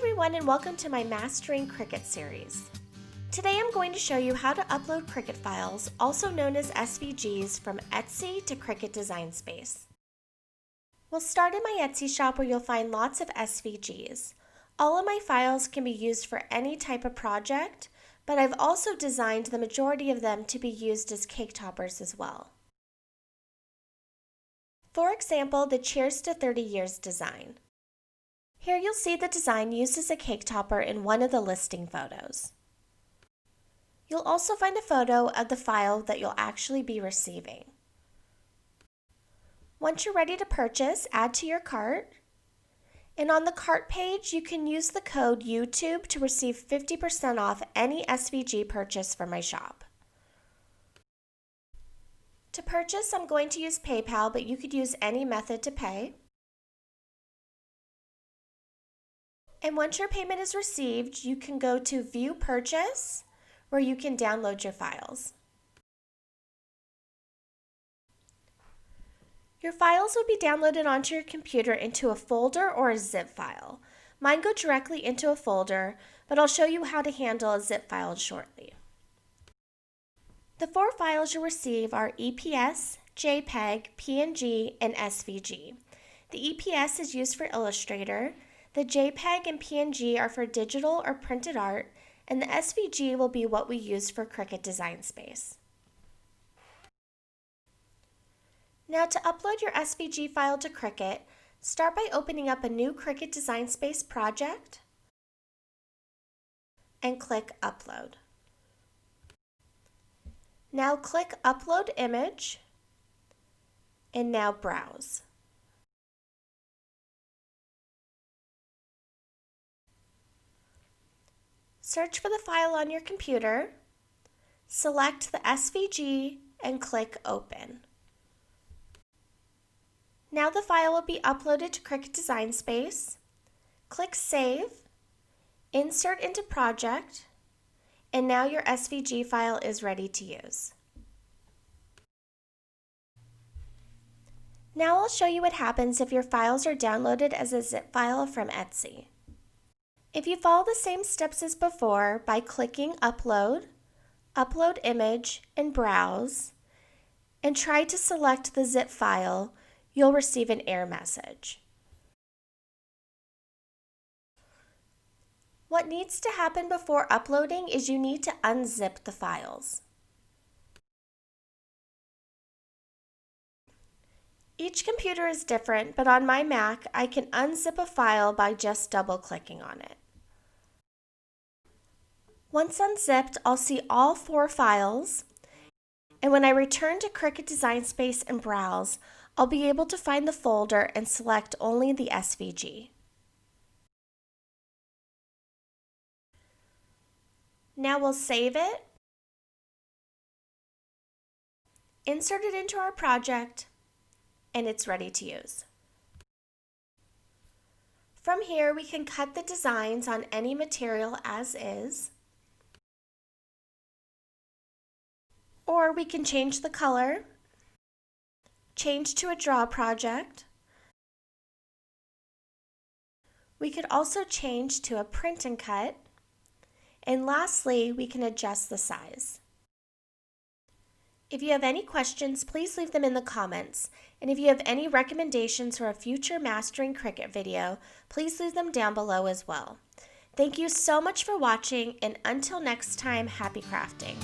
everyone, and welcome to my Mastering Cricut series. Today I'm going to show you how to upload Cricut files, also known as SVGs, from Etsy to Cricut Design Space. We'll start in my Etsy shop where you'll find lots of SVGs. All of my files can be used for any type of project, but I've also designed the majority of them to be used as cake toppers as well. For example, the Cheers to 30 Years design. Here you'll see the design used as a cake topper in one of the listing photos. You'll also find a photo of the file that you'll actually be receiving. Once you're ready to purchase, add to your cart. And on the cart page, you can use the code YouTube to receive 50% off any SVG purchase from my shop. To purchase, I'm going to use PayPal, but you could use any method to pay. And once your payment is received, you can go to View Purchase, where you can download your files. Your files will be downloaded onto your computer into a folder or a zip file. Mine go directly into a folder, but I'll show you how to handle a zip file shortly. The 4 files you'll receive are EPS, JPEG, PNG, and SVG. The EPS is used for Illustrator, the JPEG and PNG are for digital or printed art, and the SVG will be what we use for Cricut Design Space. Now to upload your SVG file to Cricut, start by opening up a new Cricut Design Space project and click Upload. Now click Upload Image and now Browse. Search for the file on your computer, select the SVG and click Open. Now the file will be uploaded to Cricut Design Space. Click Save, Insert into Project, and now your SVG file is ready to use. Now I'll show you what happens if your files are downloaded as a zip file from Etsy. If you follow the same steps as before by clicking Upload, Upload Image, and Browse, and try to select the zip file, you'll receive an error message. What needs to happen before uploading is you need to unzip the files. Each computer is different, but on my Mac, I can unzip a file by just double-clicking on it. Once unzipped, I'll see all 4 files, and when I return to Cricut Design Space and browse, I'll be able to find the folder and select only the SVG. Now we'll save it, insert it into our project, and it's ready to use. From here, we can cut the designs on any material as is, or we can change the color, change to a draw project. We could also change to a print and cut, and lastly, we can adjust the size. If you have any questions, please leave them in the comments. And if you have any recommendations for a future Mastering Cricut video, please leave them down below as well. Thank you so much for watching, and until next time, happy crafting.